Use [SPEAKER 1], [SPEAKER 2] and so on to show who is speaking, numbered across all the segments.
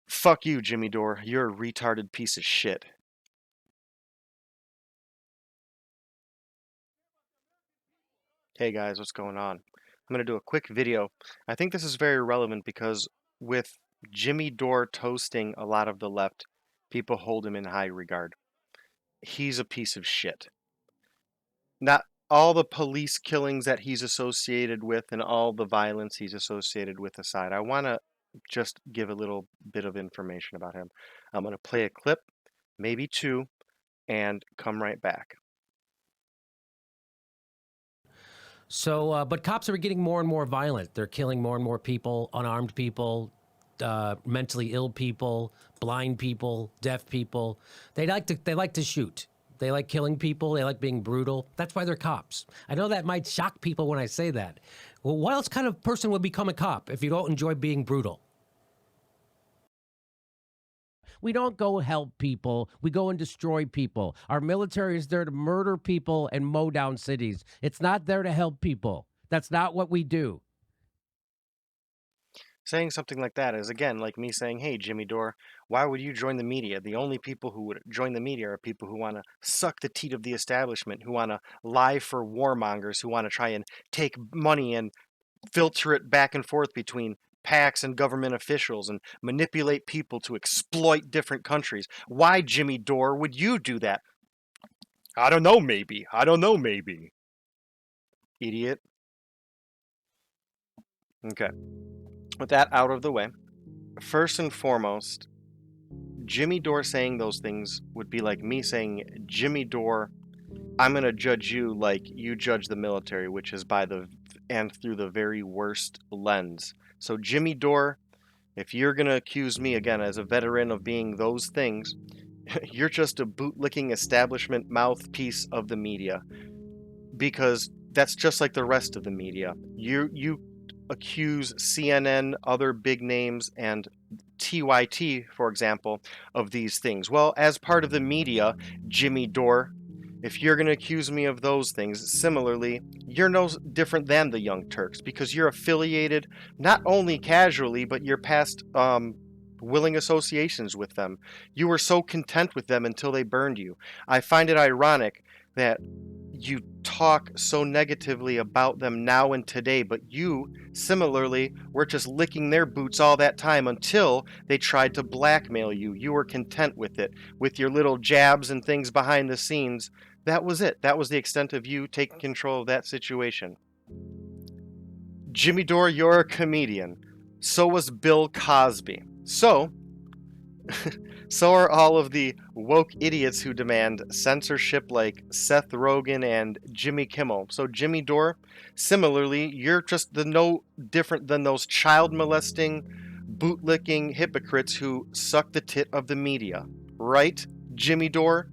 [SPEAKER 1] Fuck you, Jimmy Dore. You're a retarded piece of shit. Hey guys, what's going on? I'm going to do a quick video. I think this is very relevant because with Jimmy Dore toasting a lot of the left, people hold him in high regard. He's a piece of shit. Not all the police killings that he's associated with and all the violence he's associated with aside, I want to just give a little bit of information about him. I'm going to play a clip, maybe two, and come right back.
[SPEAKER 2] So, but cops are getting more and more violent. They're killing more and more people, unarmed people, mentally ill people, blind people, deaf people. They like to shoot. They like killing people. They like being brutal. That's why they're cops. I know that might shock people when I say that. Well, what else kind of person would become a cop if you don't enjoy being brutal? We don't go help people. We go and destroy people. Our military is there to murder people and mow down cities. It's not there to help people. That's not what we do.
[SPEAKER 1] Saying something like that is, again, like me saying, hey, Jimmy Dore, why would you join the media? The only people who would join the media are people who want to suck the teat of the establishment, who want to lie for warmongers, who want to try and take money and filter it back and forth between PACs and government officials and manipulate people to exploit different countries. Why, Jimmy Dore, would you do that? I don't know, maybe. I don't know, maybe. Idiot. Okay. With that out of the way, first and foremost, Jimmy Dore saying those things would be like me saying, Jimmy Dore, I'm going to judge you like you judge the military, which is by the and through the very worst lens. So, Jimmy Dore, if you're going to accuse me again as a veteran of being those things, you're just a bootlicking establishment mouthpiece of the media because that's just like the rest of the media. You accuse CNN, other big names, and TYT, for example, of these things. Well, as part of the media, Jimmy Dore, if you're going to accuse me of those things, similarly, you're no different than the Young Turks because you're affiliated not only casually, but you're past willing associations with them. You were so content with them until they burned you. I find it ironic that you talk so negatively about them now and today, but you, similarly, were just licking their boots all that time until they tried to blackmail you. You were content with it, with your little jabs and things behind the scenes. That was it. That was the extent of you taking control of that situation. Jimmy Dore, you're a comedian. So was Bill Cosby. So are all of the woke idiots who demand censorship like Seth Rogen and Jimmy Kimmel. So Jimmy Dore, similarly, you're just no different than those child molesting, bootlicking hypocrites who suck the tit of the media. Right, Jimmy Dore?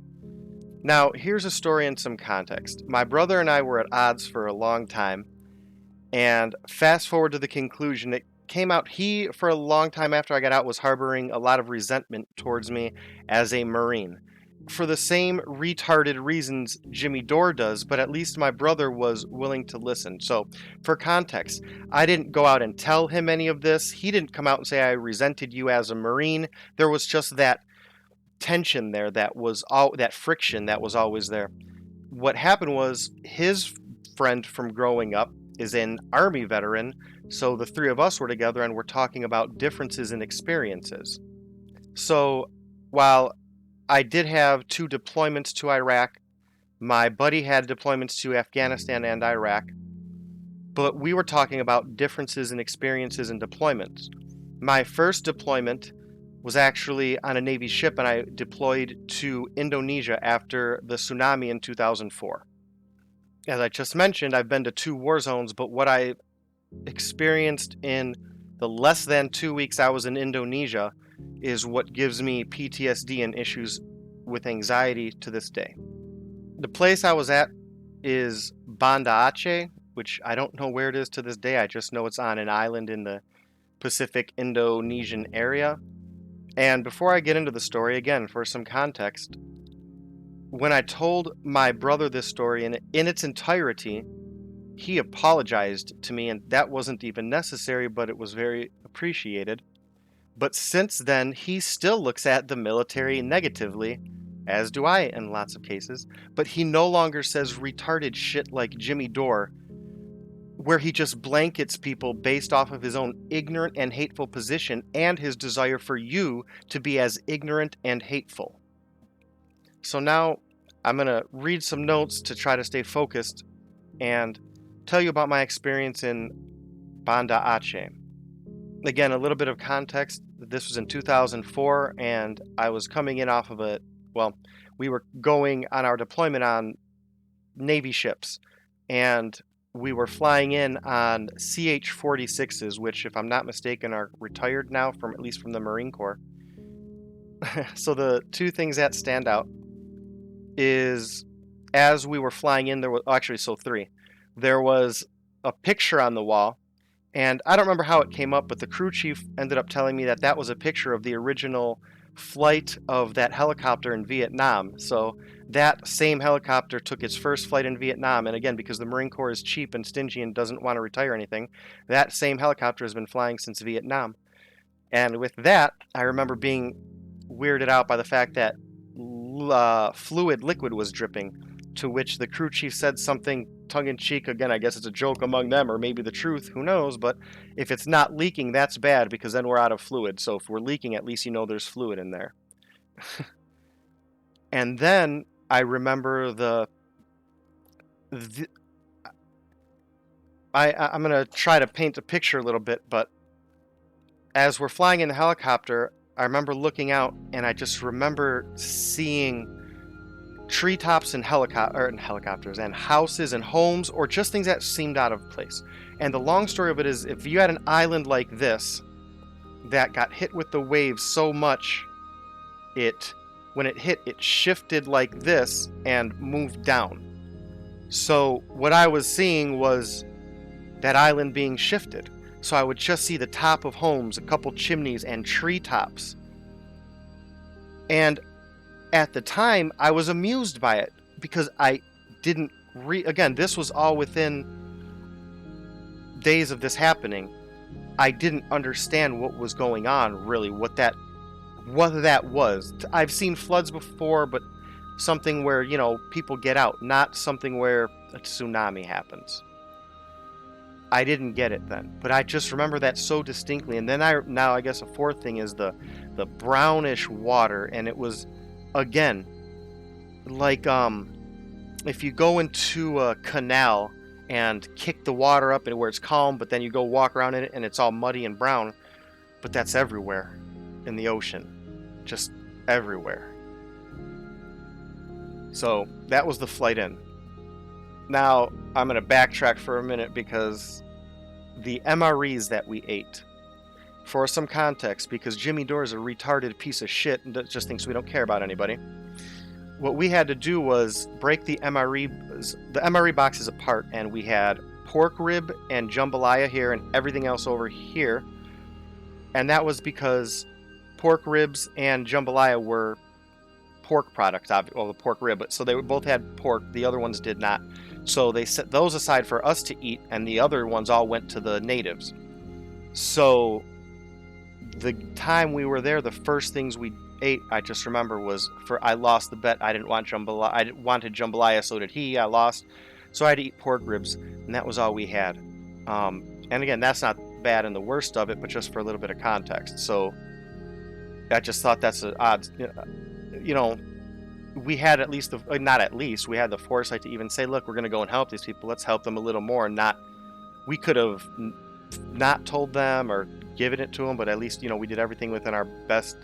[SPEAKER 1] Now, here's a story and some context. My brother and I were at odds for a long time, and fast forward to the conclusion, it came out he, for a long time after I got out, was harboring a lot of resentment towards me as a Marine. For the same retarded reasons Jimmy Dore does, but at least my brother was willing to listen. So, for context, I didn't go out and tell him any of this. He didn't come out and say I resented you as a Marine. There was just that tension there that was all that friction that was always there. What happened was his friend from growing up is an Army veteran, so the three of us were together and we're talking about differences in experiences. So while I did have two deployments to Iraq, my buddy had deployments to Afghanistan and Iraq, but we were talking about differences in experiences and deployments. My first deployment was actually on a Navy ship, and I deployed to Indonesia after the tsunami in 2004. As I just mentioned, I've been to two war zones, but what I experienced in the less than 2 weeks I was in Indonesia is what gives me PTSD and issues with anxiety to this day. The place I was at is Banda Aceh, which I don't know where it is to this day. I just know it's on an island in the Pacific Indonesian area. And before I get into the story, again, for some context, when I told my brother this story in its entirety, he apologized to me, and that wasn't even necessary, but it was very appreciated. But since then, he still looks at the military negatively, as do I in lots of cases, but he no longer says retarded shit like Jimmy Dore, where he just blankets people based off of his own ignorant and hateful position and his desire for you to be as ignorant and hateful. So now I'm going to read some notes to try to stay focused and tell you about my experience in Banda Aceh. Again, a little bit of context. This was in 2004, and I was coming in off of well, we were going on our deployment on Navy ships, and we were flying in on CH-46s, which, if I'm not mistaken, are retired now from at least from the Marine Corps. So the two things that stand out is as we were flying in, there was actually three. There was a picture on the wall, and I don't remember how it came up, but the crew chief ended up telling me that that was a picture of the original flight of that helicopter in Vietnam. So that same helicopter took its first flight in Vietnam, and again, because the Marine Corps is cheap and stingy and doesn't want to retire anything, that same helicopter has been flying since Vietnam. And with that, I remember being weirded out by the fact that liquid was dripping, to which the crew chief said something tongue-in-cheek. Again, I guess it's a joke among them, or maybe the truth, who knows, but if it's not leaking, that's bad, because then we're out of fluid. So if we're leaking, at least you know there's fluid in there. And then I remember I'm going to try to paint a picture a little bit, but as we're flying in the helicopter, I remember looking out, and I just remember seeing treetops and helicopters and houses and homes, or just things that seemed out of place. And the long story of it is, if you had an island like this that got hit with the waves so much, when it hit, it shifted like this and moved down. So what I was seeing was that island being shifted. So I would just see the top of homes, a couple chimneys, and treetops. And at the time, I was amused by it, because I didn't again, this was all within days of this happening. I didn't understand what was going on, really, what that was. I've seen floods before, but something where, people get out, not something where a tsunami happens. I didn't get it then, but I just remember that so distinctly. And then now I guess a fourth thing is the brownish water, and it was, again, like if you go into a canal and kick the water up and where it's calm, but then you go walk around in it and it's all muddy and brown. But that's everywhere in the ocean, just everywhere. So that was the flight in. Now I'm going to backtrack for a minute, because the MREs that we ate, for some context, because Jimmy Dore is a retarded piece of shit and just thinks we don't care about anybody, what we had to do was break the MRE boxes apart, and we had pork rib and jambalaya here and everything else over here. And that was because pork ribs and jambalaya were pork products, well, the pork rib, so they both had pork, the other ones did not. So they set those aside for us to eat, and the other ones all went to the natives. So the time we were there, the first things we ate, I just remember, was I lost the bet. I didn't want jambalaya. I wanted jambalaya, so did he. I lost. So I had to eat pork ribs, and that was all we had. And again, that's not bad in the worst of it, but just for a little bit of context. So I just thought that's an odd, we had we had the foresight to even say, look, we're going to go and help these people. Let's help them a little more. We could have not told them or given it to them, but at least, we did everything within our best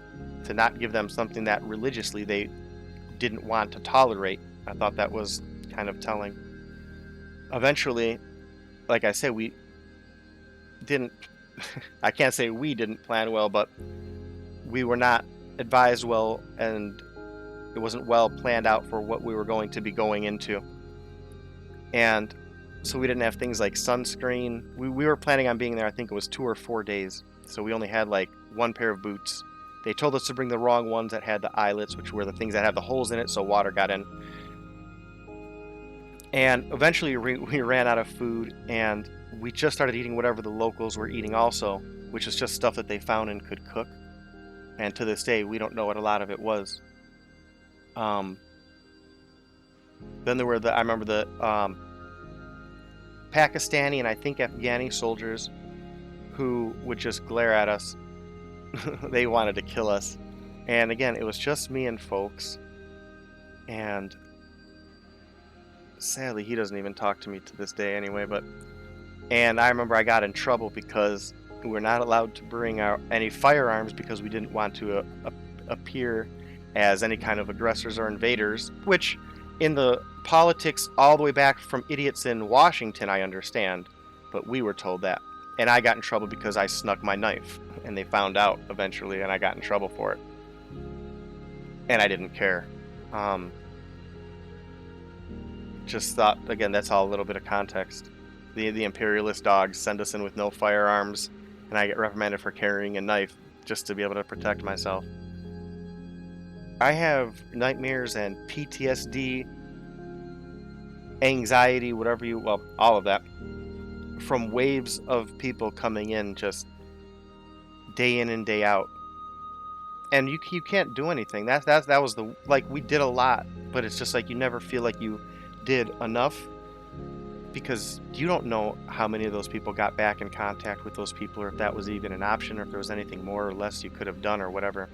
[SPEAKER 1] to not give them something that religiously they didn't want to tolerate. I thought that was kind of telling. Eventually, like I said, we didn't, I can't say we didn't plan well, but we were not advised well, and it wasn't well planned out for what we were going to be going into. And so we didn't have things like sunscreen. We were planning on being there, I think it was 2 or 4 days. So we only had like one pair of boots. They told us to bring the wrong ones that had the eyelets, which were the things that had the holes in it, so water got in. And eventually we ran out of food, and we just started eating whatever the locals were eating also, which is just stuff that they found and could cook. and to this day we don't know what a lot of it was. Um, then there were I remember the Pakistani and I think Afghani soldiers who would just glare at us. They wanted to kill us. And again, it was just me and folks. And sadly, he doesn't even talk to me to this day anyway. And I remember I got in trouble because we were not allowed to bring out any firearms because we didn't want to appear as any kind of aggressors or invaders, which in the politics all the way back from idiots in Washington, I understand, but we were told that. And I got in trouble because I snuck my knife, and they found out eventually, and I got in trouble for it. And I didn't care. Just thought, again, that's all a little bit of context. The imperialist dogs send us in with no firearms, and I get reprimanded for carrying a knife just to be able to protect myself. I have nightmares and PTSD, anxiety, whatever well, all of that, from waves of people coming in just day in and day out. And you can't do anything. That was like, we did a lot, but it's just like you never feel like you did enough because you don't know how many of those people got back in contact with those people, or if that was even an option, or if there was anything more or less you could have done or whatever.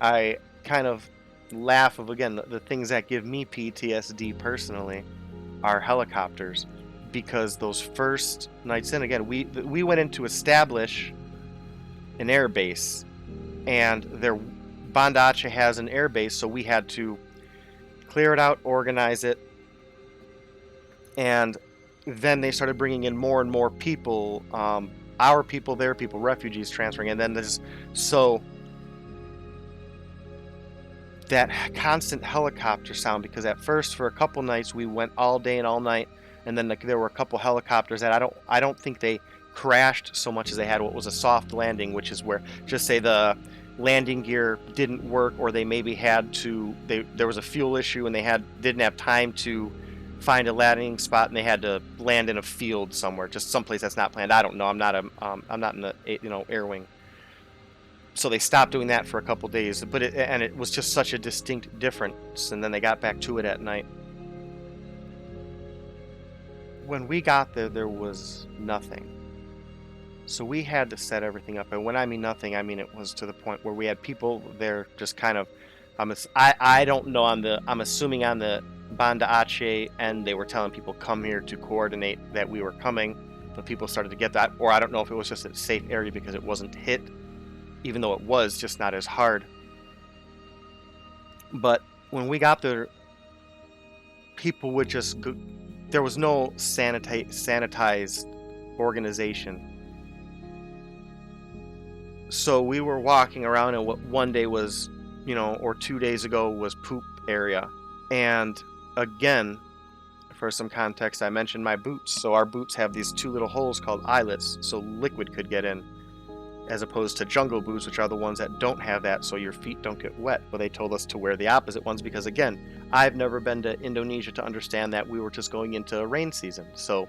[SPEAKER 1] I kind of laugh of, again, the things that give me PTSD personally are helicopters, because those first nights in, again, we went in to establish an air base, and their Banda Aceh has an air base, so we had to clear it out, organize it, and then they started bringing in more and more people, our people, their people, refugees transferring, and then this, so that constant helicopter sound, because at first for a couple nights we went all day and all night, and then there were a couple helicopters that I don't think they crashed so much as they had what was a soft landing, which is where, just say the landing gear didn't work, or they maybe had to, there was a fuel issue and they didn't have time to find a landing spot, and they had to land in a field somewhere, just someplace that's not planned. I don't know. I'm not in the air wing. So they stopped doing that for a couple days, but it was just such a distinct difference, and then they got back to it at night. When we got there, there was nothing. So we had to set everything up, and when I mean nothing, I mean it was to the point where we had people there just kind of, I don't know, I'm assuming on the Banda Aceh, and they were telling people come here to coordinate that we were coming, but people started to get that, or I don't know if it was just a safe area because it wasn't hit, even though it was just not as hard. But when we got there, people would just go, there was no sanitized organization. So we were walking around, and what one day was, or 2 days ago was poop area. And again, for some context, I mentioned my boots. So our boots have these two little holes called eyelets, so liquid could get in, as opposed to jungle boots, which are the ones that don't have that, so your feet don't get wet. But they told us to wear the opposite ones because, again, I've never been to Indonesia to understand that we were just going into rain season. So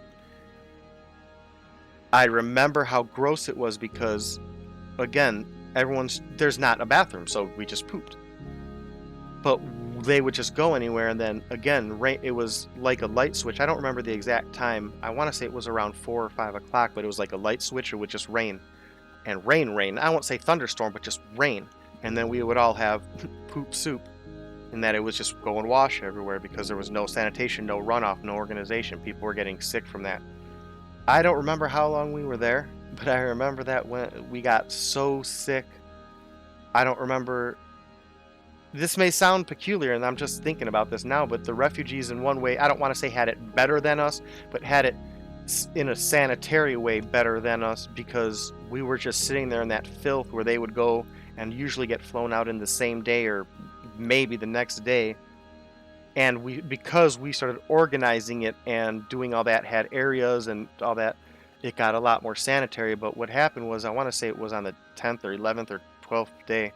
[SPEAKER 1] I remember how gross it was because, again, there's not a bathroom, so we just pooped. But they would just go anywhere, and then again, rain, it was like a light switch. I don't remember the exact time. I want to say it was around 4 or 5 o'clock, but it was like a light switch. It would just rain. And rain. I won't say thunderstorm, but just rain. And then we would all have poop soup, and that it was just go and wash everywhere because there was no sanitation, no runoff, no organization. People were getting sick from that. I don't remember how long we were there, but I remember that when we got so sick. I don't remember. This may sound peculiar, and I'm just thinking about this now, but the refugees in one way, I don't want to say had it better than us, but had it in a sanitary way better than us, because we were just sitting there in that filth where they would go and usually get flown out in the same day or maybe the next day. And because we started organizing it and doing all that, had areas and all that, it got a lot more sanitary. But what happened was, I want to say it was on the 10th or 11th or 12th day,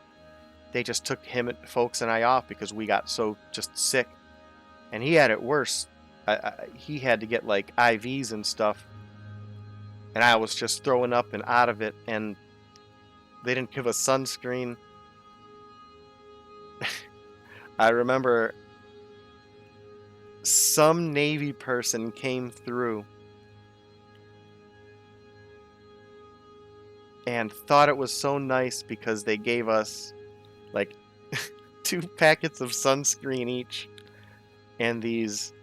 [SPEAKER 1] they just took folks and I off because we got so just sick. And he had it worse. He had to get like IVs and stuff, and I was just throwing up and out of it. And They didn't give us sunscreen. I remember some Navy person came through and thought it was so nice because they gave us like 2 packets of sunscreen each and these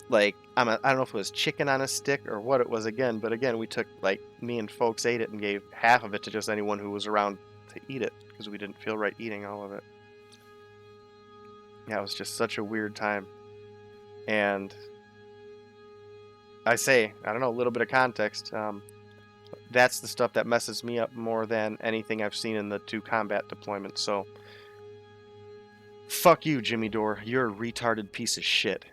[SPEAKER 1] like I don't know if it was chicken on a stick or what it was again, but again we took like me and folks ate it and gave half of it to just anyone who was around to eat it because we didn't feel right eating all of it. Yeah, it was just such a weird time. And I don't know, a little bit of context. That's the stuff that messes me up more than anything I've seen in the 2 combat deployments. So, fuck you, Jimmy Dore. You're a retarded piece of shit.